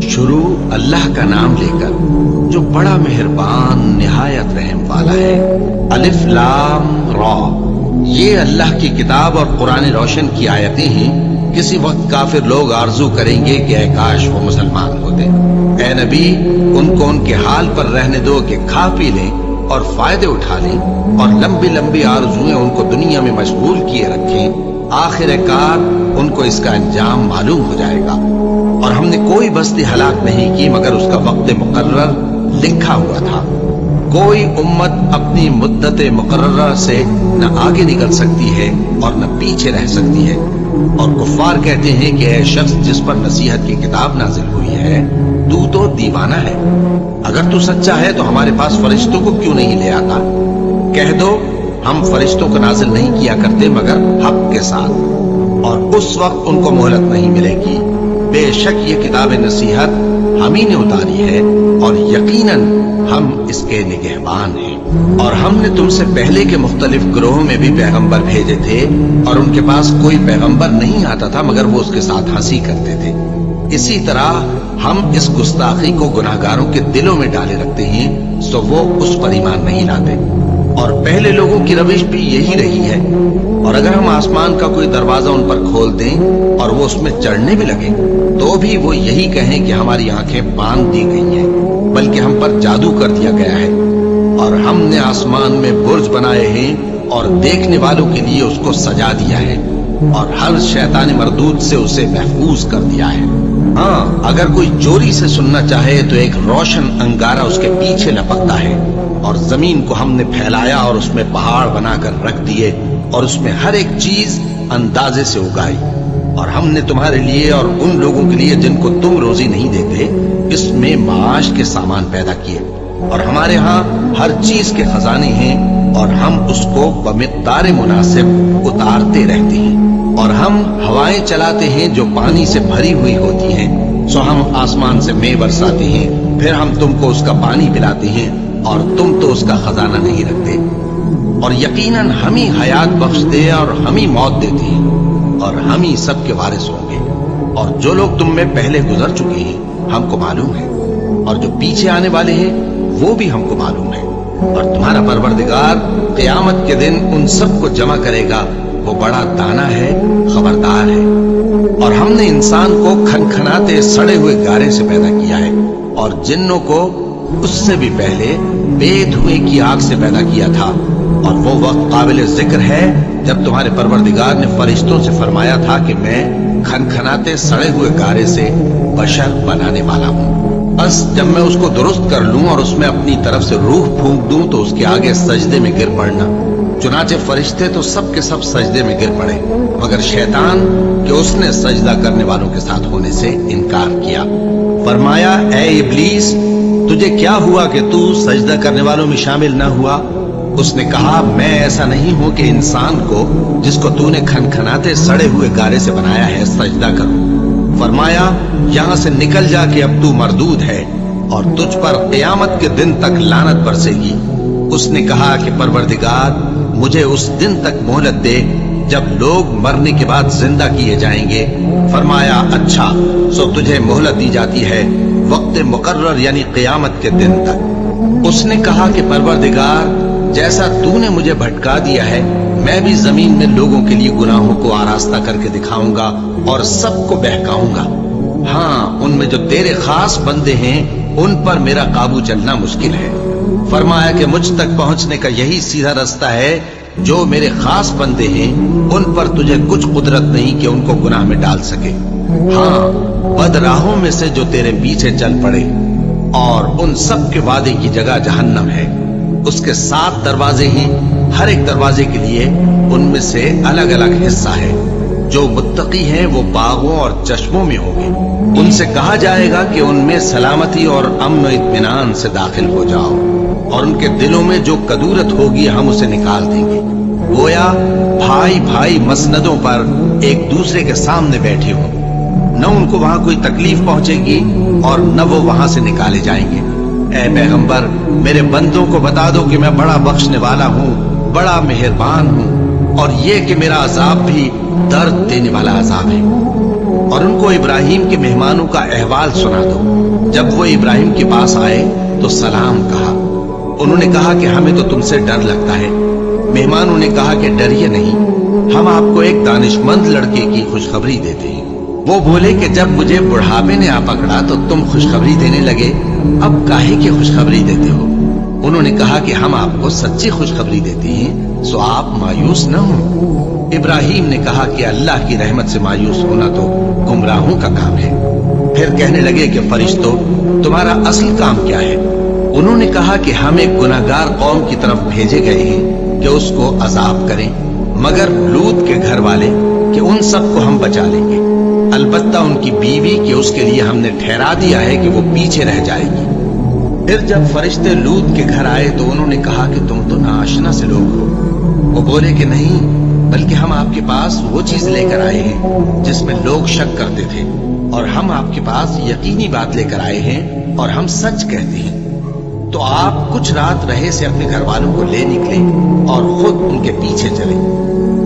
शुरू अल्लाह का नाम लेकर जो बड़ा मेहरबान निहायत रहम वाला है। अलिफ लाम रा, ये अल्लाह की किताब और कुरान रोशन की आयतें हैं। किसी वक्त काफिर लोग आरजू करेंगे कि ऐ काश वो मुसलमान होते। ऐ नबी, उनको उनके हाल पर रहने दो कि खा पी लें और फायदे उठा लें और लंबी लंबी आरजुएं उनको दुनिया में मशगूल किए रखें। आखिरकार उनको इसका अंजाम मालूम हो जाएगा। और हमने कोई बस्ती हलाक नहीं की मगर उसका वक्त मुकर्रर लिखा हुआ था। कोई उम्मत अपनी मुद्दत मुकर्रर से न आगे निकल सकती है और न पीछे रह सकती है। और कुफ्फार कहते हैं कि ऐ शख्स जिस पर नसीहत की किताब नाजिल हुई है, तू तो दीवाना है। अगर तू सच्चा है तो हमारे पास फरिश्तों को क्यों नहीं ले आता? कह दो, हम फरिश्तों को नाजिल नहीं किया करते मगर हक के साथ, और उस वक्त उनको मोहलत नहीं मिलेगी। बेशक ये किताब नसीहत हम ही ने उतारी है और यकीनन हम इसके निगहबान हैं। और हमने तुमसे पहले के मुख्तलिफ ग्रोहों में भी पैगंबर भेजे थे और उनके पास कोई पैगंबर नहीं आता था मगर वो उसके साथ हंसी करते थे। इसी तरह हम इस गुस्ताखी को गुनाहगारों के दिलों में डाले रखते हैं सो वो उस पर ईमान नहीं लाते। और पहले लोगों की रविश भी यही रही है। और अगर हम आसमान का कोई दरवाजा उन पर खोल दें और वो उसमें चढ़ने भी लगे तो भी वो यही कहें कि हमारी आंखें बांध दी गई हैं, बल्कि हम पर जादू कर दिया गया है। और हमने आसमान में बुर्ज बनाए हैं और देखने वालों के लिए उसको सजा दिया है और हर शैतान मरदूद से उसे महफूज कर दिया है। हाँ, अगर कोई चोरी से सुनना चाहे तो एक रोशन अंगारा उसके पीछे लपकता है। और जमीन को हमने फैलाया और उसमें पहाड़ बनाकर रख दिए और उसमें हर एक चीज अंदाजे से उगाई। और हमने तुम्हारे लिए और उन लोगों के लिए जिनको तुम रोजी नहीं देते इसमें माश के सामान पैदा किए। और हमारे यहाँ हर चीज के खजाने हैं और हम उसको बमिक़दार मुनासिब उतारते रहते हैं। और हम हवाएं चलाते हैं जो पानी से भरी हुई होती हैं। सो हम आसमान से मेंह बरसाते हैं, फिर हम तुमको उसका पानी पिलाते हैं और तुम तो उसका खजाना नहीं रखते। और यकीनन हम ही हयात बख्शते और हम ही मौत देते हैं और हम ही सबके वारिस होंगे। और जो लोग तुम में पहले गुजर चुके हैं हमको मालूम है, और जो पीछे आने वाले हैं वो भी हमको मालूम है। और तुम्हारा परवरदिगार क़यामत के दिन उन सबको जमा करेगा। वो बड़ा दाना है, खबरदार है। और हमने इंसान को खनखनाते सड़े हुए गारे से पैदा किया है और जिन्नों को उससे भी पहले बेधुएं की आग से पैदा किया था। और वो वक्त काबिल जिक्र है जब तुम्हारे परवरदिगार ने फरिश्तों से फरमाया था कि मैं खनखनाते सड़े हुए गारे से बशर बनाने वाला हूँ। बस जब मैं उसको दुरुस्त कर लूं और उसमें अपनी तरफ से रूह फूंक दूं तो उसके आगे सजदे में गिर पड़ना। चुनाचे फरिश्ते तो सब के सब सजदे में गिर पड़े मगर शैतान कि उसने सजदा करने वालों के साथ होने से इनकार किया। फरमाया, ऐ इब्लीस, तुझे क्या हुआ कि तू सजदा करने वालों में शामिल न हुआ? उसने कहा, मैं ऐसा नहीं हूं कि इंसान को जिसको तूने खनखनाते सड़े हुए गारे से बनाया है सजदा करूं। फरमाया, यहां से निकल जा कि अब तू मरदूद है और तुझ पर क़यामत के दिन तक लानत बरसेगी। उसने कहा कि परवरदिगार, मुझे उस दिन तक मोहलत दे जब लोग मरने के बाद जिंदा किए जाएंगे। फरमाया, अच्छा, सो तुझे मोहलत दी जाती है वक्त मुकर्रर यानी क़यामत के दिन तक। उसने कहा कि परवरदिगार, जैसा तूने मुझे भटका दिया है मैं भी जमीन में लोगों के लिए गुनाहों को आरास्ता करके दिखाऊंगा और सबको बहकाऊंगा। हाँ, उनमें जो तेरे खास बंदे हैं उन पर मेरा काबू चलना मुश्किल है। फरमाया कि मुझ तक पहुंचने का यही सीधा रास्ता है। जो मेरे खास बंदे हैं उन पर तुझे कुछ कुदरत नहीं कि उनको गुनाह में डाल सके। हाँ, बदराहों में से जो तेरे पीछे चल पड़े और उन सब के वादे की जगह जहन्नम है। उसके 7 दरवाजे हैं, हर एक दरवाजे के लिए उनमें से अलग अलग हिस्सा है। जो मुत्तकी हैं वो बागों और चश्मों में होंगे। उनसे कहा जाएगा कि उनमें सलामती और अमन और इत्मीनान से दाखिल हो जाओ और उनके दिलों में जो कदूरत होगी हम उसे निकाल देंगे। गोया भाई भाई मसनदों पर एक दूसरे के सामने बैठे हों, न उनको वहां कोई तकलीफ पहुंचेगी और न वो वहां से निकाले जाएंगे। ऐ पैगंबर, मेरे बंदों को बता दो कि मैं बड़ा बख्शने वाला हूँ, बड़ा मेहरबान हूँ और ये कि मेरा अजाब भी दर्द देने वाला अजाब है। اور ان کو ابراہیم کے مہمانوں کا احوال سنا دو۔ جب وہ ابراہیم کے پاس آئے تو سلام کہا۔ انہوں نے کہا کہ ہمیں تو تم سے ڈر لگتا ہے۔ مہمانوں نے کہا کہ ڈریے نہیں، ہم آپ کو ایک دانشمند لڑکے کی خوشخبری دیتے ہیں۔ وہ بولے کہ جب مجھے بڑھاپے نے آ پکڑا تو تم خوشخبری دینے لگے، اب کاہے کی خوشخبری دیتے ہو؟ انہوں نے کہا کہ ہم آپ کو سچی خوشخبری دیتے ہیں، سو آپ مایوس نہ ہوں۔ ابراہیم نے کہا کہ اللہ کی رحمت سے مایوس ہونا تو گمراہوں کا کام ہے۔ پھر کہنے لگے کہ فرشتوں، تمہارا اصل کام کیا ہے؟ انہوں نے کہا کہ ہم ایک گناہگار قوم کی طرف بھیجے گئے ہیں کہ اس کو عذاب کریں، مگر لوط کے گھر والے کہ ان سب کو ہم بچا لیں گے، البتہ ان کی بیوی کہ اس کے لیے ہم نے ٹھہرا دیا ہے کہ وہ پیچھے رہ جائے گی۔ پھر جب فرشتے لوط کے گھر آئے تو انہوں نے کہا کہ تم تو ناآشنا سے لوگ ہو۔ وہ بولے کہ نہیں، بلکہ ہم آپ کے پاس وہ چیز لے کر آئے ہیں جس میں لوگ شک کرتے تھے، اور ہم آپ کے پاس یقینی بات لے کر آئے ہیں اور ہم سچ کہتے ہیں۔ تو آپ کچھ رات رہے سے اپنے گھر والوں کو لے نکلے اور خود ان کے پیچھے چلے،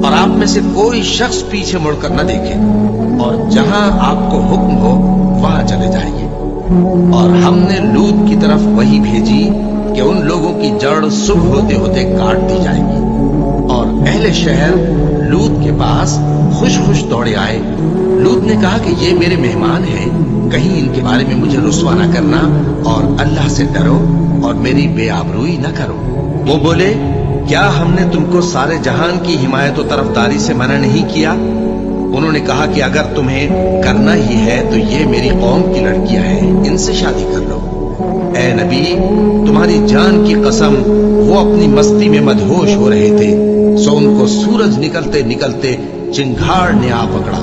اور آپ میں سے کوئی شخص پیچھے مڑ کر نہ دیکھے، اور جہاں آپ کو حکم ہو وہاں چلے جائیے۔ اور ہم نے لوط کی طرف وہی بھیجی کہ ان لوگوں کی جڑ صبح ہوتے ہوتے کاٹ دی جائے گی۔ اور اہل شہر لوط کے پاس خوش خوش دوڑے آئے۔ لوط نے کہا کہ یہ میرے مہمان ہیں، کہیں ان کے بارے میں مجھے رسوا نہ کرنا، اور اللہ سے ڈرو اور میری بے آبروئی نہ کرو۔ وہ بولے، کیا ہم نے تم کو سارے جہان کی حمایت و طرفداری سے منع نہیں کیا؟ انہوں نے کہا کہ اگر تمہیں کرنا ہی ہے تو یہ میری قوم کی لڑکیاں ہیں، ان سے شادی کر لو۔ اے نبی، تمہاری جان کی قسم، وہ اپنی مستی میں مدہوش ہو رہے تھے، سو ان کو سورج نکلتے نکلتے چنگھاڑ نے آ پکڑا،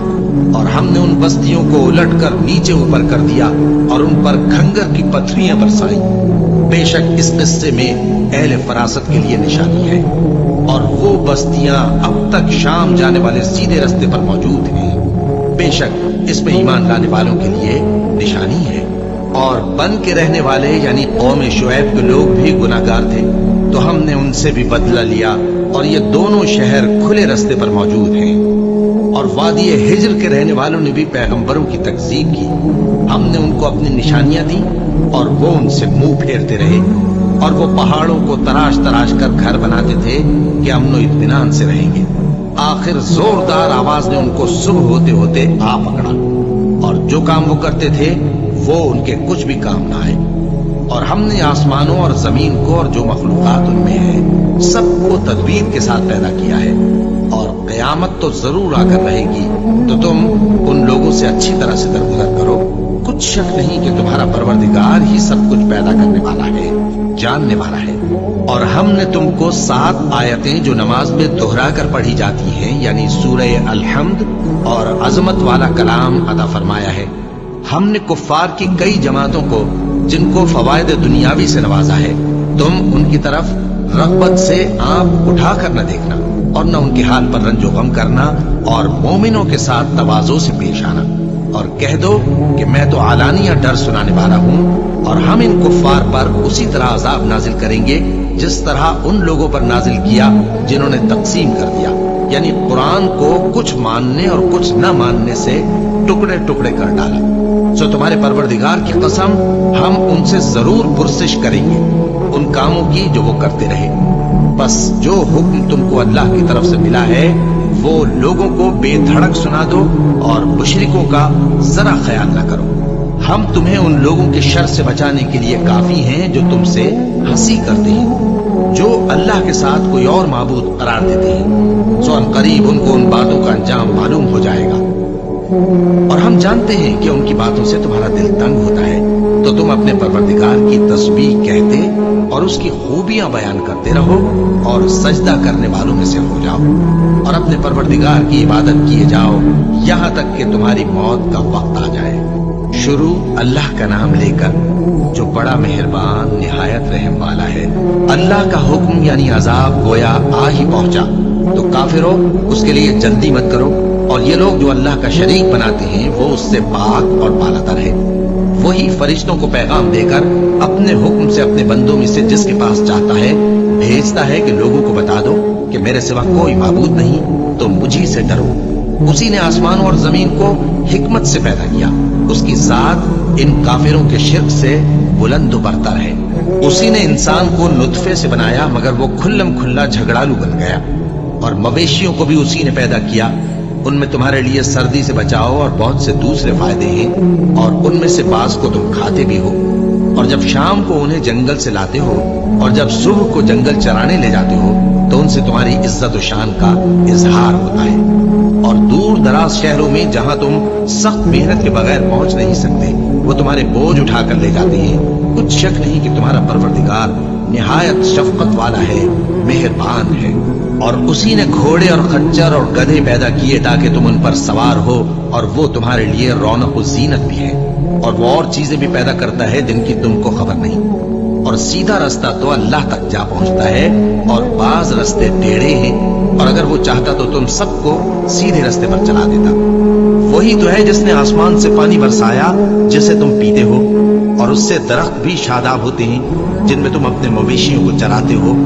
اور ہم نے ان بستیوں کو الٹ کر نیچے اوپر کر دیا اور ان پر کھنگر کی پتھریاں برسائیں۔ بے شک اس قصے میں اہل فراست کے لیے نشانی ہے، اور وہ بستیاں اب تک شام جانے والے سیدھے رستے پر موجود ہیں۔ بے شک اس میں ایمان لانے والوں کے لیے نشانی ہے۔ اور بن کے رہنے والے یعنی قوم شعیب کے لوگ بھی گناہگار تھے، تو ہم نے ان سے بھی بدلہ لیا، اور یہ دونوں شہر کھلے رستے پر موجود ہیں۔ اور وادی ہجر کے رہنے والوں نے بھی پیغمبروں کی تکذیب کی، ہم نے ان کو اپنی نشانیاں دی اور وہ ان سے منہ پھیرتے رہے، اور وہ پہاڑوں کو تراش تراش کر گھر بناتے تھے کہ امن و اطمینان سے رہیں گے۔ آخر زوردار آواز نے ان کو صبح ہوتے ہوتے آ پکڑا، اور جو کام وہ کرتے تھے وہ ان کے کچھ بھی کام نہ آئے۔ اور ہم نے آسمانوں اور زمین کو اور جو مخلوقات ان میں ہے سب کو تدبیر کے ساتھ پیدا کیا ہے، اور قیامت تو ضرور آ کر رہے گی، تو تم ان لوگوں سے اچھی طرح سے درگزر کرو۔ کچھ شک نہیں کہ تمہارا پروردگار ہی سب کچھ پیدا کرنے والا ہے، جاننے والا ہے۔ اور ہم نے تم کو 7 آیتیں جو نماز میں دہرا کر پڑھی جاتی ہیں، یعنی سورہ الحمد اور عظمت والا کلام عطا فرمایا ہے۔ ہم نے کفار کی کئی جماعتوں کو جن کو فوائد دنیاوی سے نوازا ہے، تم ان کی طرف رغبت سے آنکھ اٹھا کر نہ دیکھنا، اور نہ ان کے حال پر رنج و غم کرنا، اور مومنوں کے ساتھ تواضع سے پیش آنا، اور کہہ دو کہ میں تو علانیہ ڈر سنانے والا ہوں، اور ہم ان کفار پر اسی طرح عذاب نازل کریں گے جس طرح ان لوگوں پر نازل کیا جنہوں نے تقسیم کر دیا، یعنی قرآن کو کچھ ماننے اور کچھ نہ ماننے سے ٹکڑے ٹکڑے کر ڈالا۔ سو تمہارے پروردگار کی قسم، ہم ان سے ضرور پرسش کریں گے ان کاموں کی جو وہ کرتے رہے۔ بس جو حکم تم کو اللہ کی طرف سے ملا ہے وہ لوگوں کو بے دھڑک سنا دو، اور مشرکوں کا ذرا خیال نہ کرو۔ ہم تمہیں ان لوگوں کے شر سے بچانے کے لیے کافی ہیں جو تم سے ہنسی کرتے ہیں، جو اللہ کے ساتھ کوئی اور معبود قرار دیتے ہیں، سو ان قریب ان کو ان باتوں کا انجام معلوم ہو جائے گا۔ اور ہم جانتے ہیں کہ ان کی باتوں سے تمہارا دل تنگ ہوتا ہے، تو تم اپنے پروردگار کی تسبیح کہتے اور اس کی خوبیاں بیان کرتے رہو، اور سجدہ کرنے والوں میں سے ہو جاؤ، اور اپنے پروردگار کی عبادت کیے جاؤ یہاں تک کہ تمہاری موت کا وقت آ جائے۔ شروع اللہ کا نام لے کر جو بڑا مہربان نہایت رحم والا ہے۔ اللہ کا حکم یعنی عذاب گویا آ ہی پہنچا، تو کافروں اس کے لیے جلدی مت کرو، اور یہ لوگ جو اللہ کا شریک بناتے ہیں وہ اس سے پاک اور بالا تر ہے۔ وہی فرشتوں کو پیغام دے کر اپنے حکم سے اپنے بندوں میں سے جس کے پاس چاہتا ہے بھیجتا ہے کہ لوگوں کو بتا دو کہ میرے سوا کوئی معبود نہیں، تو مجھی سے ڈرو۔ उसी ने आसमान और जमीन को हिकमत से पैदा किया। उसकी जात इन काफिरों के शिर्क से बुलंद बरतर है। उसी ने इंसान को नुतफे से बनाया मगर वो खुल्लम खुल्ला झगड़ालू बन गया। और मवेशियों को भी उसी ने पैदा किया। उनमें तुम्हारे लिए सर्दी से बचाओ और बहुत से दूसरे फायदे हैं, और उनमें से बाज को तुम खाते भी हो। और जब शाम को उन्हें जंगल से लाते हो और जब सुबह को जंगल चराने ले जाते हो तो उनसे तुम्हारी इज्जत और शान का इजहार होता है। और दूर दराज शहरों में जहां तुम सख्त मेहनत के बगैर पहुंच नहीं सकते, वो तुम्हारे बोझ उठाकर ले जाते हैं। कुछ शक नहीं कि तुम्हारा परवरदिगार निहायत शफकत वाला है, मेहरबान है। और उसी ने घोड़े और खच्चर और गधे पैदा किए ताकि तुम उन पर सवार हो, और वो तुम्हारे लिए रौनक और जीनत भी है। और वो और चीजें भी पैदा करता है जिनकी तुमको खबर नहीं। और सीधा रास्ता तो अल्लाह तक जा पहुंचता है, और बाज रास्ते टेढ़े हैं, और अगर वो चाहता तो तुम सबको सीधे रास्ते पर चला देता। वही तो है जिसने आसमान से पानी बरसाया जिसे तुम पीते हो, और उससे दरख्त भी शादाब होते हैं जिनमें तुम अपने मवेशियों को चराते हो।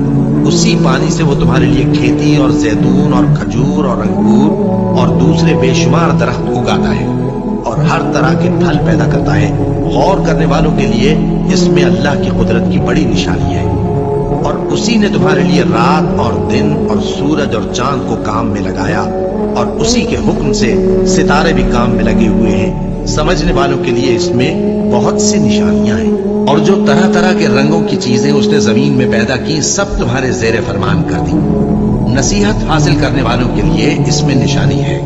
उसी पानी से वो तुम्हारे लिए खेती और जैतून और खजूर और अंगूर और दूसरे बेशुमार दरख्त उगाता है, और हर तरह के फल पैदा करता है। गौर करने वालों के लिए इसमें अल्लाह की कुदरत की बड़ी निशानी है। और उसी ने तुम्हारे लिए रात और दिन और सूरज और चांद को काम में लगाया, और उसी के हुक्म से सितारे भी काम में लगे हुए हैं। समझने वालों के लिए इसमें बहुत सी निशानियां हैं। और जो तरह तरह के रंगों की चीजें उसने जमीन में पैदा की, सब तुम्हारे जेरे फरमान कर दी। नसीहत हासिल करने वालों के लिए इसमें निशानी है।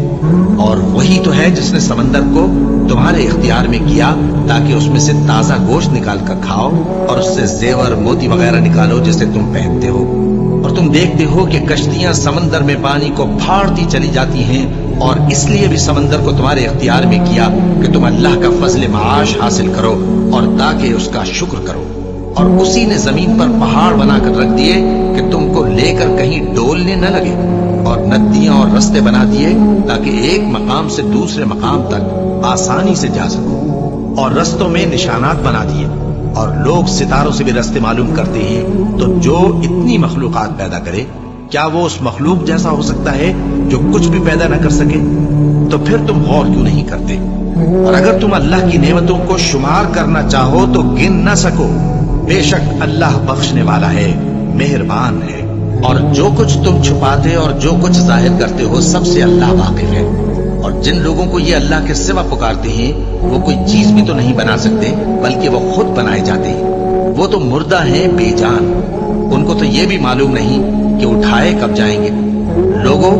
और वही तो है जिसने समंदर को तुम्हारे इख्तियार में किया ताकि उसमें से ताजा गोश्त निकाल कर खाओ, और उससे जेवर मोती वगैरह निकालो जिसे तुम पहनते हो। और तुम देखते हो कि कश्तियां समंदर में पानी को फाड़ती चली जाती हैं, और इसलिए भी समंदर को तुम्हारे इख्तियार में किया कि तुम अल्लाह का फजल माश हासिल करो और ताकि उसका शुक्र करो। और उसी ने जमीन पर पहाड़ बनाकर रख दिए कि तुमको लेकर कहीं डोलने न लगे, और नदियां और रास्ते बना दिए ताकि एक मकाम से दूसरे मकाम तक आसानी से जा सको। और रास्तों में निशानात बना दिए, और लोग सितारों से भी रास्ते मालूम करते हैं। तो जो इतनी मखलूकात पैदा करे, क्या वो उस मखलूक जैसा हो सकता है जो कुछ भी पैदा न कर सके? तो फिर तुम गौर क्यों नहीं करते? और अगर तुम अल्लाह की नेमतों को शुमार करना चाहो तो गिन न सको। बेशक अल्लाह बख्शने वाला है, मेहरबान है। और जो कुछ तुम छुपाते और जो कुछ जाहिर करते हो, सबसे अल्लाह वाकिफ है। और जिन लोगों को ये अल्लाह के सिवा पुकारते हैं, वो कोई चीज भी तो नहीं बना सकते, बल्कि वो खुद बनाए जाते हैं। वो तो मुर्दा हैं, बेजान। उनको तो ये भी मालूम नहीं कि उठाए कब जाएंगे। लोगों,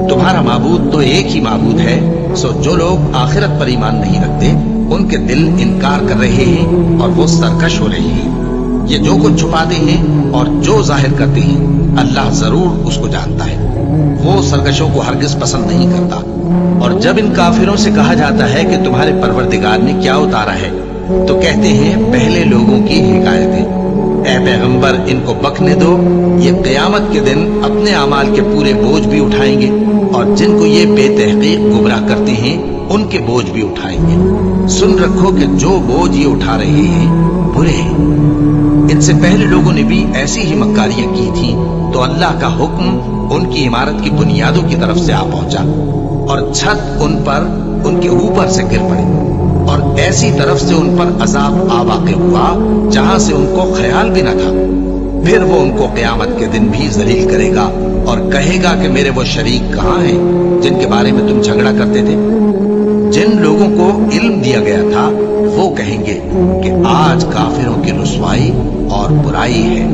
तुम्हारा माबूद तो एक ही माबूद है। सो जो लोग आखिरत पर ईमान नहीं रखते, उनके दिल इनकार कर रहे हैं और वो सरकश हो रहे हैं। ये जो कुछ छुपाते हैं और जो जाहिर करते हैं, अल्लाह जरूर उसको जानता है। वो सरकशों को हरगिज पसंद नहीं करता। और जब इन काफिरों से कहा जाता है कि तुम्हारे परवरदिगार ने क्या उतारा है, तो कहते हैं पहले लोगों की हिकायतें। ऐ पैगंबर, इनको बकने दो, ये क़यामत के दिन अपने अमाल के पूरे बोझ भी उठाएंगे, और जिनको ये बेतहकीक गुमराह करते हैं उनके बोझ भी उठाएंगे। सुन रखो कि जो बोझ ये उठा रहे हैं बुरे हैं। इनसे पहले लोगों ने भी ऐसी ही मक्कारियां की थी, तो अल्लाह का हुक्म उनकी इमारत की बुनियादों की तरफ से आ पहुंचा, और छत उन पर उनके ऊपर से गिर पड़ी, और ऐसी तरफ से उन पर अजाब आ वाक़ हुआ जहां से उनको ख्याल भी न था। फिर वो उनको क़यामत के दिन भी जलील करेगा और कहेगा कि मेरे वो शरीक कहाँ हैं जिनके बारे में तुम झगड़ा करते थे। जिन लोगों को इल्म दिया गया था, वो कहेंगे कि आज काफिरों की रुसवाई और बुराई है।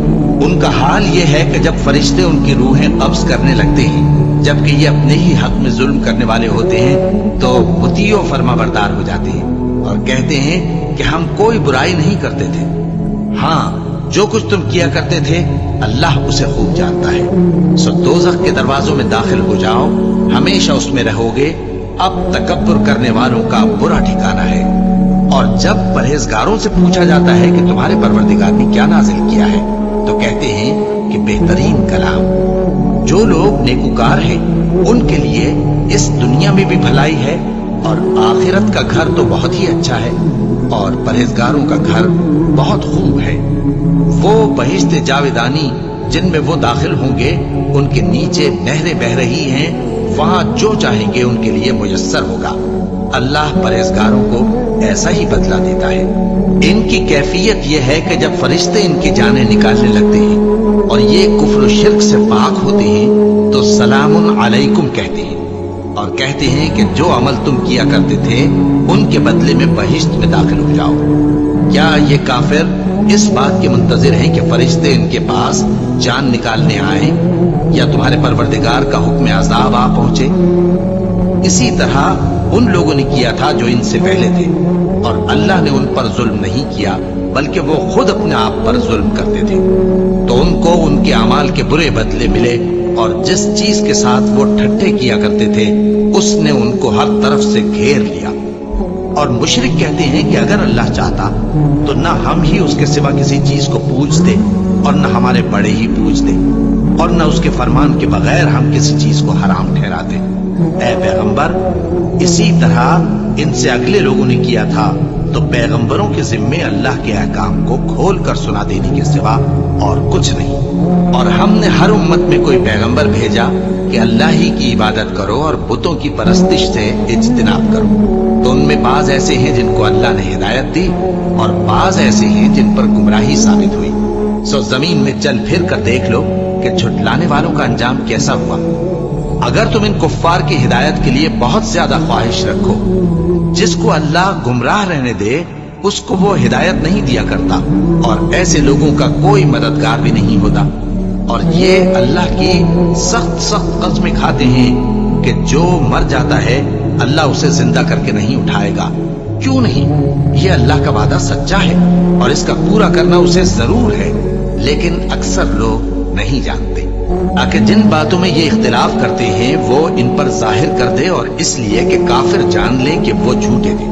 उनका हाल ये है कि जब फरिश्ते उनकी रूहें कब्ज करने लगते हैं, जबकि ये अपने ही हक में जुल्म करने वाले होते हैं, तो मुतीओ फरमाबरदार हो जाते हैं और कहते हैं कि हम कोई बुराई नहीं करते थे। हाँ, जो कुछ तुम किया करते थे अल्लाह उसे खूब जानता है। सो दोज़ख के दरवाजों में दाखिल हो जाओ, हमेशा उसमें रहोगे। अब तकब्बुर करने वालों का बुरा ठिकाना है। और जब परहेजगारों से पूछा जाता है कि तुम्हारे परवरदिगार ने क्या नाजिल किया है, तो कहते हैं कि बेहतरीन कलाम। जो लोग नेकुकार हैं उनके लिए इस दुनिया में भी भलाई है, और आखिरत का घर तो बहुत ही अच्छा है, और परहेजगारों का घर बहुत खूब है। वो बहिश्ते जावेदानी जिनमें वो दाखिल होंगे, उनके नीचे नहरें बह रही हैं, वहां जो चाहेंगे उनके लिए मुयस्सर होगा। अल्लाह परहेजगारों को ऐसा ही बदला देता है। इनकी कैफियत यह है कि जब फरिश्ते इनकी जानें निकालने लगते हैं और ये कुफ्र शिर्क से पाक होते हैं तो सलामुन अलैकुम कहते हैं और कहते हैं कि जो अमल तुम किया करते थे उनके बदले में बहिश्त में दाखिल हो जाओ। क्या ये काफिर इस बात के मुंतजिर हैं कि फरिश्ते इनके पास जान निकालने आए या तुम्हारे परवरदिगार का हुक्म अज़ाब आ पहुंचे? इसी तरह उन लोगों ने किया था जो इनसे पहले थे, और अल्लाह ने उन पर जुल्म नहीं किया बल्कि वो खुद अपने आप पर जुल्म करते थे। तो उनको उनके अमाल के बुरे बदले मिले, और जिस चीज के साथ वो ठट्ठे किया करते थे उसने उनको हर तरफ से घेर लिया। और मुशरिक कहते हैं कि अगर अल्लाह चाहता तो न हम ही उसके सिवा किसी चीज को पूजते और न हमारे बड़े ही पूजते, और न उसके फरमान के बगैर हम किसी चीज को हराम ठहराते। ऐ पैगंबर, इसी तरह इनसे अगले लोगों ने किया था, तो पैगंबरों के जिम्मे अल्लाह के अहकाम को खोल कर सुना देने के सिवा और कुछ नहीं। और हमने हर उम्मत में कोई पैगंबर भेजा कि अल्लाह ही की इबादत करो और बुतों की परस्तिश से इज्तिनाब करो। तो उनमें बाज ऐसे हैं जिनको अल्लाह ने हिदायत दी और बाज ऐसे हैं जिन पर गुमराही साबित हुई। सो जमीन में चल फिर कर देख लो कि झुटलाने वालों का अंजाम कैसा हुआ। अगर तुम इन कुफ्फार की हिदायत के लिए बहुत ज्यादा ख्वाहिश रखो, जिसको अल्लाह गुमराह रहने दे उसको वो हिदायत नहीं दिया करता, और ऐसे लोगों का कोई मददगार भी नहीं होता। और ये अल्लाह की सख्त सख्त कस्में खाते हैं कि जो मर जाता है अल्लाह उसे जिंदा करके नहीं उठाएगा। क्यों नहीं? ये अल्लाह का वादा सच्चा है और इसका पूरा करना उसे जरूर है, लेकिन अक्सर लोग नहीं जानते। ताकि जिन बातों में ये इख्तिलाफ करते हैं वो इन पर जाहिर कर दे, और इसलिए कि काफिर जान लें कि वो झूठे थे।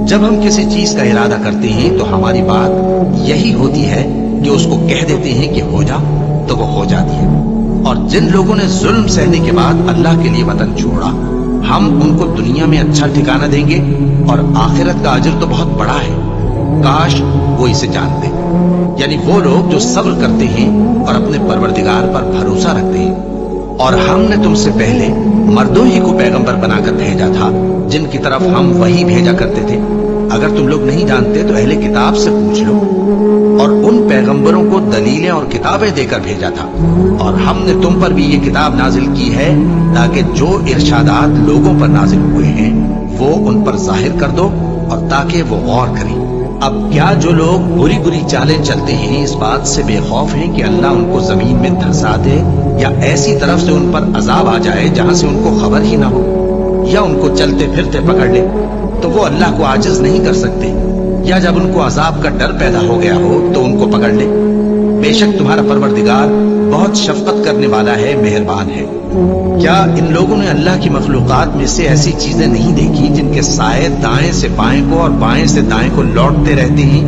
जब हम किसी चीज का इरादा करते हैं तो हमारी बात यही होती है कि उसको कह देते हैं कि हो जा, तो वो हो जाती है। और जिन लोगों ने जुल्म सहने के बाद अल्लाह के लिए वतन छोड़ा, हम उनको दुनिया में अच्छा ठिकाना देंगे और आखिरत का अजर तो बहुत बड़ा है। काश वो इसे जानते। यानी वो लोग जो सब्र करते हैं और अपने परवरदिगार पर भरोसा रखते हैं। और हमने तुमसे पहले मर्दों ही को पैगंबर बनाकर भेजा था, जिनकी तरफ हम वही भेजा करते थे। अगर तुम लोग नहीं जानते तो अहले किताब से पूछ लो। और उन पैगंबरों को दलीलें और किताबें देकर भेजा था, और हमने तुम पर भी ये किताब नाजिल की है ताकि जो इरशादात लोगों पर नाजिल हुए हैं वो उन पर जाहिर कर दो, और ताकि वो गौर करें। अब क्या जो लोग बुरी बुरी चालें चलते हैं इस बात से बेखौफ हैं कि अल्लाह उनको जमीन में धंसा दे, या ऐसी तरफ से उन पर अजाब आ जाए जहां से उनको खबर ही ना हो, या उनको चलते फिरते पकड़ ले, तो वो अल्लाह को आजिज नहीं कर सकते? या जब उनको अजाब का डर पैदा हो गया हो तो उनको पकड़ ले? बेशक तुम्हारा परवरदिगार बहुत शफकत करने वाला है, मेहरबान है। क्या इन लोगों ने अल्लाह की मखलूकात में से ऐसी चीजें नहीं देखी जिनके साए दाएं से बाएं को और बाएं से दाएं को लौटते रहते हैं?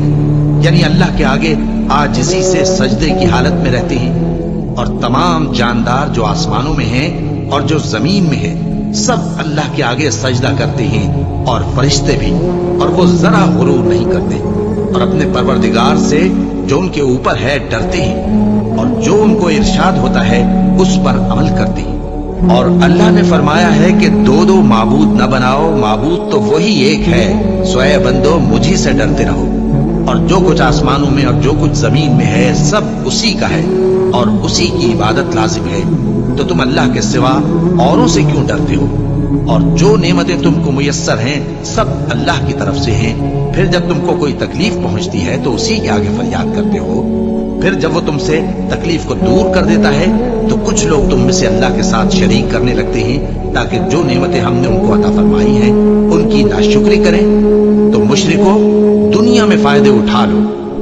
यानी अल्लाह के आगे आजिज़ी से सजदे की हालत में रहते हैं। और तमाम जानदार जो आसमानों में हैं और जो जमीन में है सब अल्लाह के आगे सजदा करते हैं, और फरिश्ते भी, और वो जरा गुरूर नहीं करते, और अपने परवरदिगार से जो उनके ऊपर है डरते हैं, और जो उनको इरशाद होता है उस पर अमल करते हैं। और अल्लाह ने फरमाया है कि दो दो माबूद न बनाओ, माबूद तो वही एक है, सोए बंदो मुझी से डरते रहो। और जो कुछ आसमानों में और जो कुछ जमीन में है सब उसी का है, और उसी की इबादत लाजिम है। तो तुम अल्लाह के सिवा औरों से क्यों डरते हो? और जो नेमतें तुमको मुयस्सर हैं सब अल्लाह की तरफ से हैं। फिर जब तुमको कोई तकलीफ पहुंचती है तो उसी के आगे फरियाद करते हो। फिर जब वो तुमसे तकलीफ को दूर कर देता है तो कुछ लोग तुम में से अल्लाह के साथ शरीक करने लगते हैं, ताकि जो नेमतें हमने उनको अता फरमाई हैं उनकी नाशुक्री करें। तो मुशरिको, दुनिया में फायदे उठा लो,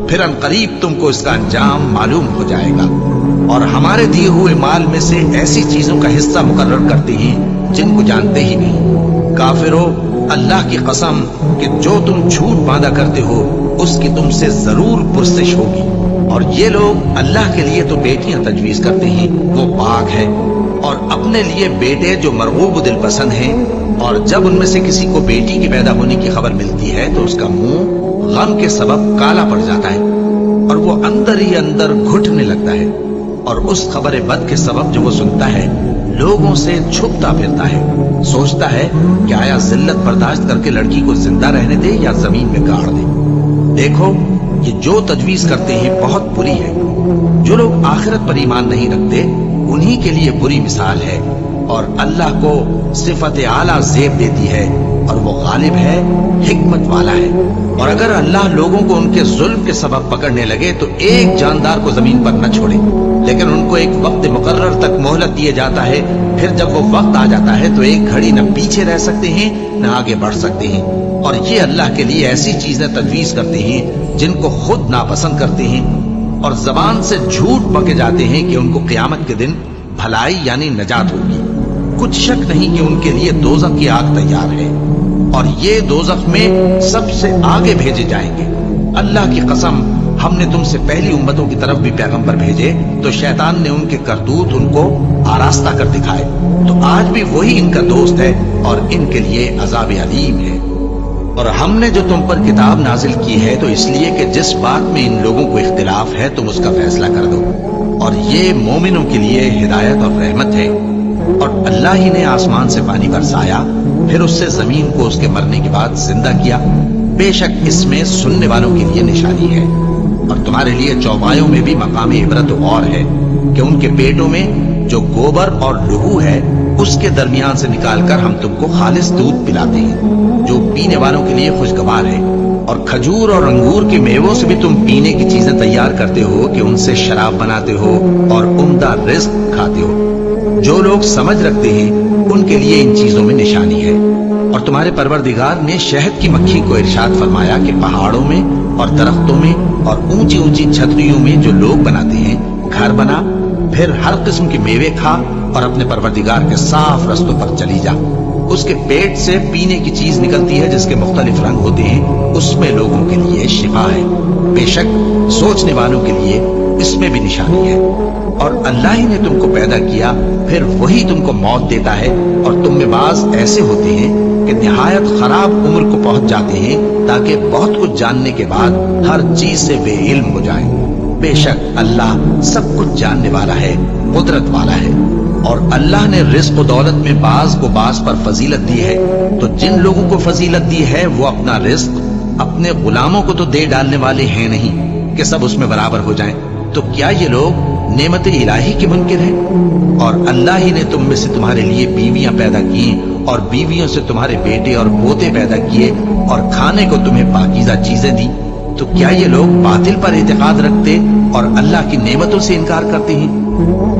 फिर अनकरीब तुमको इसका अंजाम मालूम हो जाएगा। और हमारे दिए हुए माल में से ऐसी चीजों का हिस्सा मुकर्रर करते हैं जिनको जानते ही नहीं। काफिरों, अल्लाह की कसम कि जो तुम झूठ बांधा करते हो उसकी तुमसे जरूर पुरसिश होगी। और ये लोग अल्लाह के लिए तो बेटियां तजवीज करते हैं, वो पाक है, और अपने लिए बेटे जो मरगूब दिल पसंद हैं। और जब उनमें से किसी को बेटी के पैदा होने की खबर मिलती है तो उसका मुंह गम के सबब काला पड़ जाता है और वो अंदर ही अंदर घुटने लगता है। और उस खबर बद के सबब जो वो सुनता है लोगों से छुपता फिरता है, सोचता है कि आया जिल्लत बर्दाश्त करके लड़की को जिंदा रहने दे या जमीन में गाड़ दे। देखो, ये जो तजवीज करते हैं बहुत बुरी है। जो लोग आखिरत पर ईमान नहीं रखते उन्हीं के लिए बुरी मिसाल है। और अल्लाह को सिफत आला जेब देती है और वो गालिब है, हिकमत वाला है। और अगर अल्लाह लोगों को उनके जुल्म के सबब पकड़ने लगे तो एक जानदार को जमीन पर न छोड़े, लेकिन उनको एक वक्त मुकर्रर तक मोहलत दिए जाता है। फिर जब वो वक्त आ जाता है तो एक घड़ी न पीछे रह सकते हैं न आगे बढ़ सकते हैं। और ये अल्लाह के लिए ऐसी चीजें तजवीज करते हैं जिनको खुद नापसंद करते हैं, और जबान से झूठ बके जाते हैं कि उनको क़यामत के दिन भलाई यानी नजात होगी। कुछ शक नहीं कि उनके लिए दोज़ख की आग तैयार है और ये दोज़ख में सबसे आगे भेजे जाएंगे। अल्लाह की कसम, हमने तुमसे पहली उम्मतों की तरफ भी पैगंबर भेजे तो शैतान ने उनके करतूत उनको आरास्ता कर दिखाए। तो आज भी वही इनका दोस्त है और इनके लिए अज़ाब अलीम है। और हमने जो तुम पर किताब नाजिल की है तो इसलिए कि जिस बात में इन लोगों को इख्तिलाफ है तुम उसका फैसला कर दो। और ये मोमिनों के लिए हिदायत और रहमत है। और अल्लाह ही ने आसमान से पानी बरसाया, फिर उससे जमीन को उसके मरने के बाद जिंदा किया। बेशक इसमें सुनने वालों के लिए निशानी है। और तुम्हारे लिए चौपायों में भी मकाम इबरत और है कि उनके पेटों में जो गोबर और लहू है उसके दरमियान से निकालकर हम तुमको खालिस दूध पिलाते हैं जो पीने वालों के लिए खुशगवार है। और खजूर और अंगूर के मेवों से भी तुम पीने की चीजें तैयार करते हो कि उनसे शराब बनाते हो और उम्दा रिज्क खाते हो। जो लोग समझ रखते हैं उनके लिए इन चीजों में निशानी है। और तुम्हारे परवरदिगार ने शहद की मक्खी को इरशाद फरमाया कि पहाड़ों में और दरख्तों में और ऊंची ऊंची छतरियों में जो लोग बनाते हैं घर बना, फिर हर किस्म के मेवे खा और अपने परवरदिगार के साफ रस्तों पर चली जा। उसके पेट से पीने की चीज निकलती है जिसके मुख्तलिफ रंग होते हैं, उसमें लोगों के लिए शिफा है। बेशक सोचने वालों के लिए इसमें भी निशानी है। और अल्लाह ही ने तुमको पैदा किया, फिर वही तुमको मौत देता है। और तुम में बाज ऐसे होते हैं कि निहायत खराब उम्र को पहुंच जाते हैं ताकि बहुत कुछ जानने के बाद हर चीज से बेइल्म हो जाएं। बेशक अल्लाह सब कुछ जानने वाला है, कुदरत वाला है। और अल्लाह ने रिज़्क़ और दौलत में बाज को बाज पर फजीलत दी है। तो जिन लोगों को फजीलत दी है वो अपना रिज़्क़ अपने गुलामों को तो दे डालने वाले हैं नहीं कि सब उसमें बराबर हो जाएं। तो क्या ये लोग नेमत इलाही के मुनकिर हैं? और अल्लाह ही ने तुम में से तुम्हारे लिए बीवियां पैदा की और बीवियों से तुम्हारे बेटे और पोते पैदा किए और खाने को तुम्हें पाकीज़ा चीजें दी। तो क्या ये लोग बातिल पर इतिकाद रखते और अल्लाह की नेमतों से इनकार करते हैं?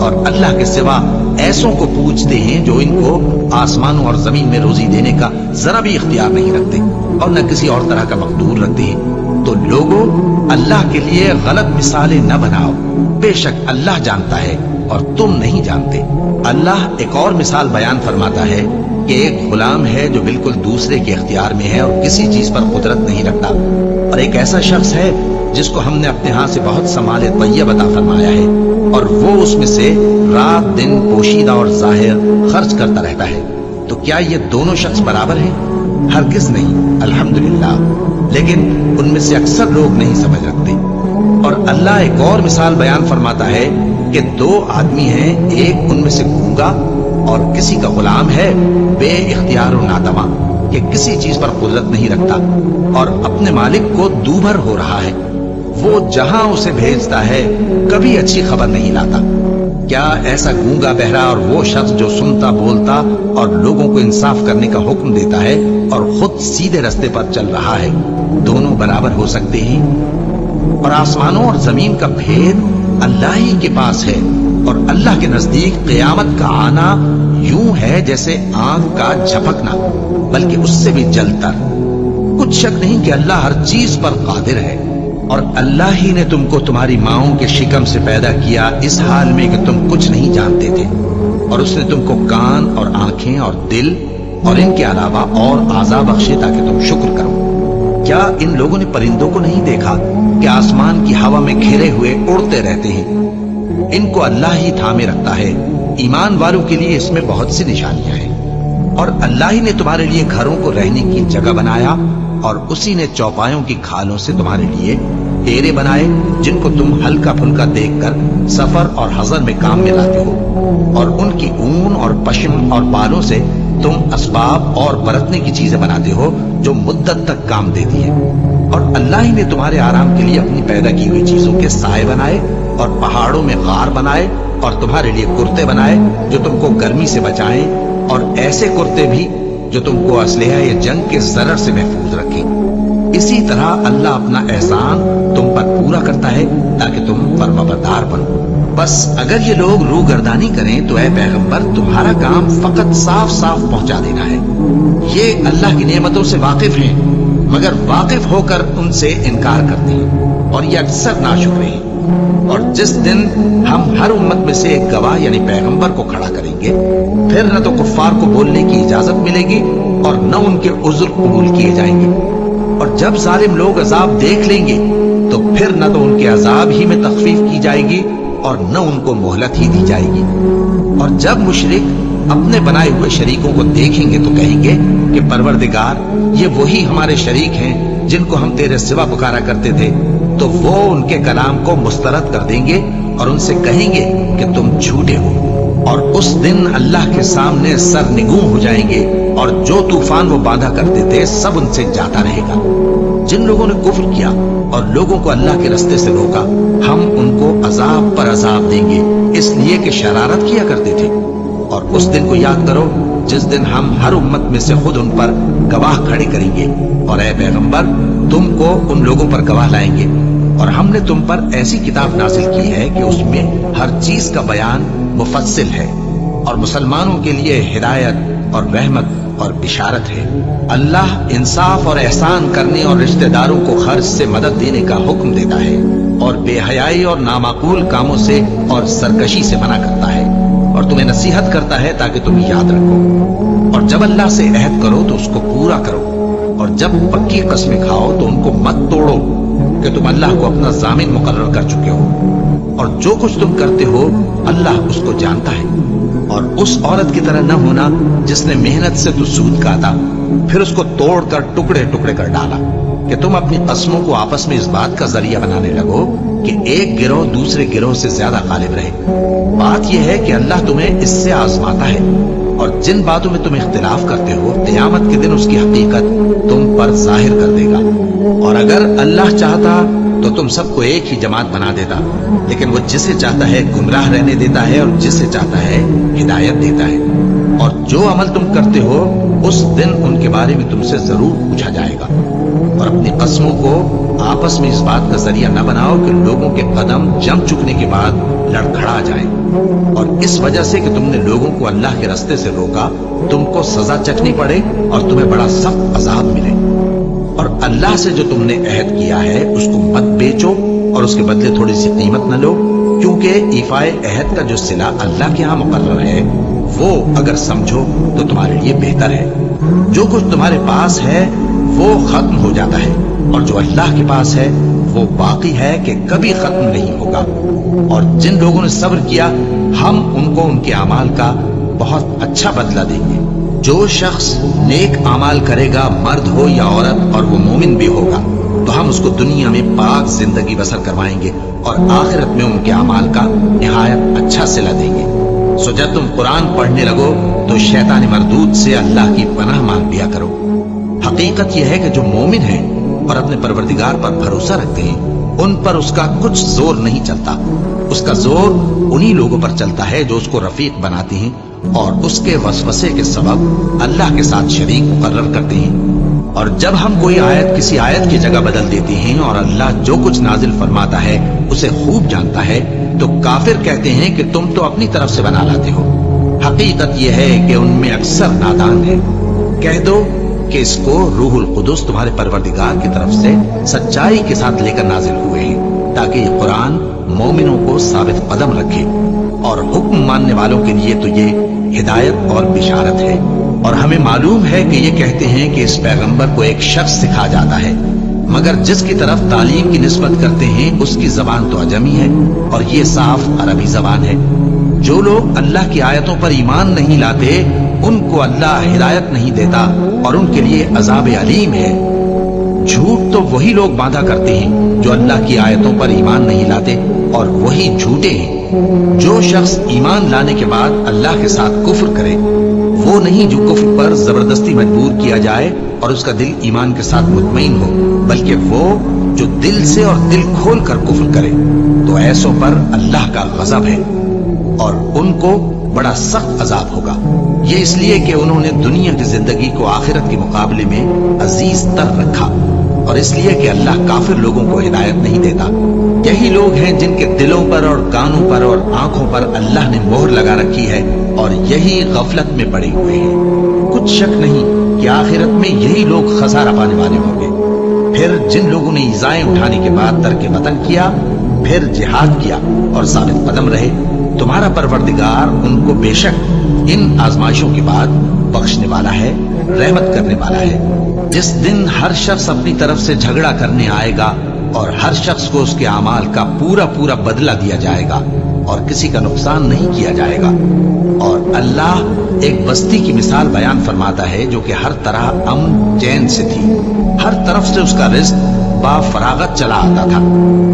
और अल्लाह के सिवा ऐसों को पूजते हैं जो इनको आसमानों और जमीन में रोजी देने का जरा भी इख्तियार नहीं रखते और न किसी और तरह का मकदूर रखते हैं। तो लोगों, अल्लाह के लिए गलत मिसालें न बनाओ। बेशक अल्लाह जानता है और तुम नहीं जानते। अल्लाह एक और मिसाल बयान फरमाता है कि एक गुलाम है जो बिल्कुल दूसरे के इख्तियार में है और किसी चीज पर कुदरत नहीं रखता। और एक ऐसा शख्स है जिसको हमने अपने हाथ से बहुत समाल तैयब अता फरमाया है और वो उसमें से रात दिन पोशीदा और जाहिर खर्च करता रहता है। तो क्या ये दोनों शख्स बराबर हैं? हरगिज नहीं, अल्हम्दुलिल्लाह। लेकिन उनमें से अक्सर लोग नहीं समझ रखते। और अल्लाह एक और मिसाल बयान फरमाता है कि दो आदमी हैं, एक उनमें से गूंगा और किसी का गुलाम है बे इख्तियार और नादमा कि किसी चीज पर कुदरत नहीं रखता और अपने मालिक को दूभर हो रहा है। वो जहां उसे भेजता है कभी अच्छी खबर नहीं लाता। क्या ऐसा गूंगा बहरा और वो शख्स जो सुनता बोलता और लोगों को इंसाफ करने का हुक्म देता है और खुद सीधे रास्ते पर चल रहा है, दोनों बराबर हो सकते हैं? और आसमानों और जमीन का भेद अल्लाह ही के पास है और अल्लाह के नजदीक क़यामत का आना यूं है जैसे आंख का झपकना, बल्कि उससे भी जलतर। कुछ शक नहीं कि अल्लाह हर चीज पर कादिर है। और अल्लाह ही ने तुमको तुम्हारी माओं के शिकम से पैदा किया इस हाल में कि तुम कुछ नहीं जानते थे। और उसने तुमको कान और आंखें और दिल और इनके अलावा और आज़ा बख्शे ताकि तुम शुक्र करो। क्या इन लोगों ने परिंदों को नहीं देखा कि आसमान की हवा में घिरे हुए उड़ते रहते हैं? इनको अल्लाह ही थामे रखता है। ईमान वालों के लिए इसमें बहुत सी निशानियां हैं। और अल्लाह ही ने तुम्हारे लिए घरों को रहने की जगह बनाया और उसी ने चौपायों की खालों से तुम्हारे लिए डेरे बनाए जिनको तुम हल्का फुल्का देखकर सफर और हजर में काम में लाते हो, और उनकी ऊन और पश्म और बालों से तुम असबाब और बरतने की चीजें बनाते हो जो मुद्दत तक काम देती है। और अल्लाह ही ने तुम्हारे आराम के लिए अपनी पैदा की हुई चीजों के साए बनाए और पहाड़ों में गार बनाए और तुम्हारे लिए कुर्ते बनाए जो तुमको गर्मी से बचाएं, और ऐसे कुर्ते भी जो तुमको असलहा या जंग के जरर से महफूज रखें। इसी तरह अल्लाह अपना एहसान तुम पर पूरा करता है ताकि तुम फरमाबरदार बनो। बस अगर ये लोग रूगर्दानी करें तो ऐ पैगंबर तुम्हारा काम फकत साफ साफ पहुंचा देना है। ये अल्लाह की नेमतों से वाकिफ हैं, मगर वाकिफ होकर उनसे इनकार करते हैं और ये अक्सर नाशुक्र हैं। और जिस दिन हम हर उम्मत में से एक गवाह यानी पैगंबर को खड़ा करेंगे, फिर न तो कुफ्फार को बोलने की इजाजत मिलेगी और न उनके उज़्र कबूल किए जाएंगे। और जब जालिम लोग अजाब देख लेंगे तो फिर न तो उनके अजाब ही में तखफीफ की जाएगी और न उनको मोहलत ही दी जाएगी। और जब मुशरिक अपने बनाए हुए शरीकों को देखेंगे तो कहेंगे कि परवरदिगार, ये वही हमारे शरीक हैं जिनको हम तेरे सिवा पुकारा करते थे। तो वो उनके कलाम को मुस्तरद कर देंगे और उनसे कहेंगे कि तुम झूठे हो। और उस दिन अल्लाह के सामने सर निगूं हो जाएंगे और जो तूफान वो बांधा करते थे सब उनसे जाता रहेगा। जिन लोगों ने कुफ्र किया और लोगों को अल्लाह के रास्ते से रोका, हम उनको अजाब पर अजाब देंगे इसलिए कि शरारत किया करते थे। और उस दिन को याद करो जिस दिन हम हर उम्मत में से खुद उन पर गवाह खड़े करेंगे, और ऐ पैगंबर तुमको उन लोगों पर गवाह लाएंगे। और हमने तुम पर ऐसी किताब नाजिल की है कि उसमें हर चीज का बयान मुफस्सिल है और मुसलमानों के लिए हिदायत और रहमत और बिशारत है। अल्लाह इंसाफ और एहसान करने और रिश्तेदारों को खर्च से मदद देने का हुक्म देता है और बेहयाई और नामाकूल कामों से और सरकशी से मना करता है और तुम्हें नसीहत करता है ताकि तुम याद रखो। और जब अल्लाह से अहद करो तो उसको पूरा करो, और जब पक्की कस्में खाओ तो उनको मत तोड़ो कि तुम अल्लाह को अपना जामिन मुकर्रर कर चुके हो। और जो कुछ तुम करते हो अल्लाह उसको जानता है। और उस औरत की तरह न होना जिसने मेहनत से तो सूद काटा, फिर उसको तोड़कर टुकड़े टुकड़े कर डाला कि तुम अपनी कस्मों को आपस में इस बात का जरिया बनाने लगो कि एक गिरोह दूसरे गिरोह से ज्यादा गालिब रहे। बात यह है कि अल्लाह तुम्हें इससे आजमाता है, और जिन बातों में तुम इख्तिलाफ करते हो क़यामत के दिन उसकी हकीकत तुम पर जाहिर कर देगा। और अगर अल्लाह चाहता तो तुम सबको एक ही जमात बना देता, लेकिन वो जिसे चाहता है गुमराह रहने देता है और जिसे चाहता है हिदायत देता है। और जो अमल तुम करते हो उस दिन उनके बारे में तुमसे जरूर पूछा जाएगा। और अपनी कस्मों को आपस में इस बात का जरिया न बनाओ कि लोगों के कदम जम चुकने के बाद लड़खड़ा जाए। और इस वजह से कि तुमने लोगों को अल्लाह के रास्ते से रोका, तुमको सजा चखनी पड़े और तुम्हें बड़ा सख्त अजाब मिले। और अल्लाह से जो तुमने अहद किया है उसको मत बेचो और उसके बदले थोड़ी सी कीमत न लो, क्योंकि ईफाए अहद का जो सिला अल्लाह के यहाँ मुकर्रर है वो अगर समझो तो तुम्हारे लिए बेहतर है। जो कुछ तुम्हारे पास है वो खत्म हो जाता है, और जो अल्लाह के पास है वो बाकी है कि कभी खत्म नहीं होगा। और जिन लोगों ने सब्र किया हम उनको उनके अमाल का बहुत अच्छा बदला देंगे। जो शख्स नेक अमाल करेगा, मर्द हो या औरत, और वो मोमिन भी होगा, तो हम उसको दुनिया में पाक जिंदगी बसर करवाएंगे और आखिरत में उनके अमाल का निहायत अच्छा सिला देंगे। सो जब तुम कुरान पढ़ने लगो तो शैतान मरदूद से अल्लाह की पनाह मांग लिया करो। हकीकत यह है कि जो मोमिन हैं और अपने परवरदिगार पर भरोसा रखते हैं उन पर उसका कुछ जोर नहीं चलता। उसका जोर उन्हीं लोगों पर चलता है जो उसको रफीक बनाते हैं और उसके वसवसे के सबब अल्लाह के साथ शरीक मुकर्रर करते हैं। और जब हम कोई आयत किसी आयत की जगह बदल देते हैं और अल्लाह जो कुछ नाजिल फरमाता है उसे खूब जानता है, तो काफिर कहते हैं कि तुम तो अपनी तरफ से बना लाते हो। हकीकत यह है कि उनमें अक्सर नादान है। कह दो कि इसको रूहुल कुदुस तुम्हारे परवरदिगार की तरफ से सच्चाई के साथ लेकर नाजिल हुए हैं, ताकि ये कुरान मोमिनों को साबित कदम रखे। और हुक्म मानने वालों के लिए तो ये हिदायत और बिशारत है। और हमें मालूम है कि ये कहते हैं कि इस पैगंबर को एक शख्स सिखा जाता है, मगर जिसकी तरफ तालीम की निस्बत करते हैं उसकी जबान तो अजमी है और ये साफ अरबी जबान है। जो लोग अल्लाह की आयतों पर ईमान नहीं लाते उनको अल्लाह हिदायत नहीं देता और उनके लिए अजाब अलीम है। झूठ तो वही लोग बांधा करते हैं जो अल्लाह की आयतों पर ईमान नहीं लाते, और वही झूठे हैं। जो शख्स ईमान लाने के बाद अल्लाह के साथ कुफ्र करे, वो नहीं जो कुफ्र पर जबरदस्ती मजबूर किया जाए और उसका दिल ईमान के साथ मुतमईन हो, बल्कि वो जो दिल से और दिल खोल कर कुफ्र करे। तो ऐसों पर अल्लाह का गजब है और उनको बड़ा सख्त अजाब होगा। ये इसलिए कि उन्होंने दुनिया की जिंदगी को आखिरत के मुकाबले में अजीज तर रखा, और इसलिए कि अल्लाह काफिर लोगों को हिदायत नहीं देता। यही लोग हैं जिनके दिलों पर और कानों पर और आंखों पर अल्लाह ने मोहर लगा रखी है, और यही गफलत में पड़े हुए हैं। कुछ शक नहीं कि आखिरत में यही लोग खसारा पाने वाले होंगे। फिर जिन लोगों ने इज़ाएं उठाने के बाद तर्क वतन किया, फिर जिहाद किया और साबित कदम रहे, तुम्हारा परवरदिगार उनको बेशक इन आजमाइशों के बाद बख्शने वाला है, रहमत करने वाला है। जिस दिन हर शख्स अपनी तरफ से झगड़ा करने आएगा और हर शख्स को उसके अमाल का पूरा पूरा बदला दिया जाएगा और किसी का नुकसान नहीं किया जाएगा। और अल्लाह एक बस्ती की मिसाल बयान फरमाता है जो कि हर तरह अमन चैन से थी, हर तरफ से उसका रिज्क बाफरागत चला आता था।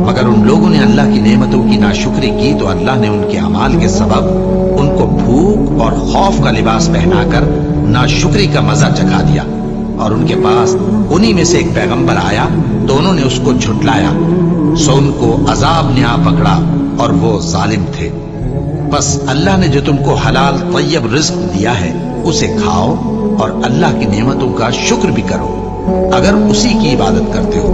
मगर उन लोगों ने अल्लाह की नेमतों की नाशुक्री की तो अल्लाह ने उनके अमाल के सबब उनको भूख और खौफ का लिबास पहनाकर नाशुक्री का मजा चखा दिया। और उनके पास उन्हीं में से एक पैगंबर आया तो उन्होंने उसको झुटलाया, सो उनको अजाब ने आ पकड़ा और वो जालिम थे। बस अल्लाह ने जो तुमको हलाल तय्यब रिज्क दिया है उसे खाओ और अल्लाह की नेमतों का शुक्र भी करो अगर उसी की इबादत करते हो।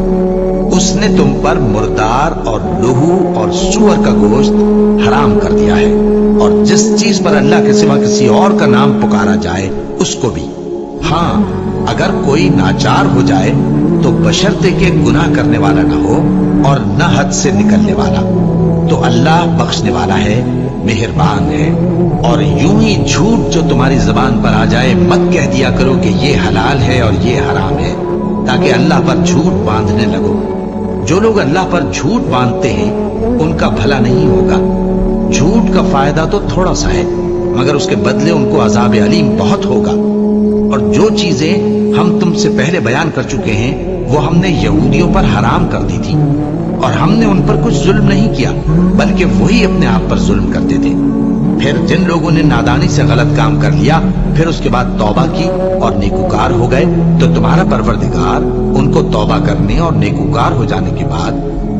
उसने तुम पर मुर्दार और लहू और सूअर का गोश्त हराम कर दिया है, और जिस चीज पर अल्लाह के सिवा किसी और का नाम पुकारा जाए उसको भी। हाँ, अगर कोई नाचार हो जाए तो बशर्ते के गुनाह करने वाला ना हो और न हद से निकलने वाला, तो अल्लाह बख्शने वाला है, मेहरबान है। और यूं ही झूठ जो तुम्हारी जबान पर आ जाए मत कह दिया करो कि ये हलाल है और ये हराम है, ताकि अल्लाह पर झूठ बांधने लगो। जो लोग अल्लाह पर झूठ बांधते हैं उनका भला नहीं होगा। झूठ का फायदा तो थोड़ा सा है, मगर उसके बदले उनको अजाब अलीम बहुत होगा। और जो चीजें हम तुमसे पहले बयान कर चुके हैं वो हमने यहूदियों पर हराम कर दी थी, और हमने उन पर कुछ जुल्म नहीं किया, बल्कि वही अपने आप पर जुल्म करते थे। फिर जिन लोगों ने नादानी से गलत काम कर लिया, फिर उसके बाद तौबा की और नेकूकार हो गए, तो तुम्हारा परवरदिगार उनको तौबा करने और नेकूकार हो जाने के बाद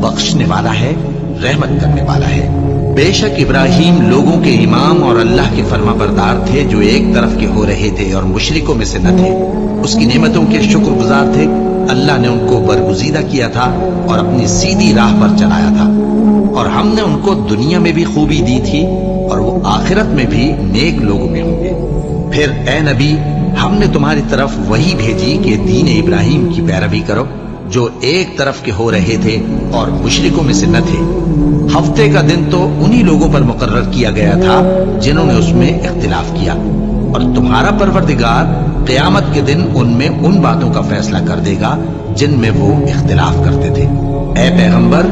बख्शने वाला है, रहमत करने वाला है। बेशक इब्राहिम लोगों के इमाम और अल्लाह के फरमाबरदार थे जो एक तरफ के हो रहे थे और मुशरिकों में से न थे। उसकी नेमतों के शुक्रगुजार थे। अल्लाह ने उनको बरगुजीदा किया था और अपनी सीधी राह पर चलाया था, और हमने उनको दुनिया में भी खूबी दी थी और वो आखिरत में भी नेक लोगों में होंगे। फिर ए नबी, हमने तुम्हारी तरफ वही भेजी कि दीन इब्राहिम की पैरवी करो जो एक तरफ के हो रहे थे और मुशरिकों में से न थे। हफ्ते का दिन तो उन्हीं लोगों पर मुकर्रर किया गया था जिन्होंने उसमें इख्तिलाफ किया, और तुम्हारा परवरदिगार क़यामत के दिन उनमें उन बातों का फैसला कर देगा जिनमें वो इख्तिलाफ करते थे। ए पैगंबर,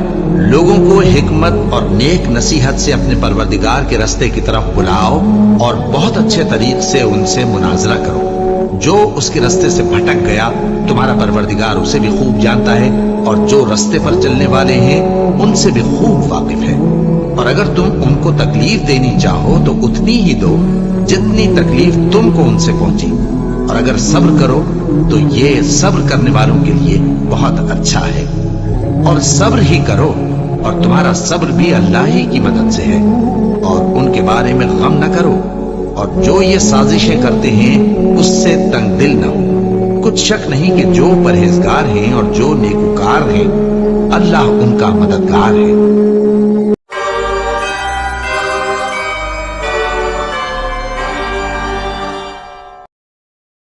लोगों को हिकमत और नेक नसीहत से अपने परवरदिगार के रास्ते की तरफ बुलाओ और बहुत अच्छे तरीके से उनसे मुनाजरा करो। जो उसके रास्ते से भटक गया तुम्हारा परवरदिगार उसे भी खूब जानता है, और जो रास्ते पर चलने वाले हैं उनसे भी खूब वाकिफ है। और अगर तुम उनको तकलीफ देनी चाहो तो उतनी ही दो जितनी तकलीफ तुमको उनसे पहुंची, और अगर सब्र करो तो ये सब्र करने वालों के लिए बहुत अच्छा है। और सब्र ही करो, और तुम्हारा सब्र भी अल्लाह ही की मदद से है, और उनके बारे में गम न करो, और जो ये साजिशें करते हैं उससे तंग दिल न हो। कुछ शक नहीं कि जो परहेजगार हैं और जो नेकूकार हैं अल्लाह उनका मददगार है।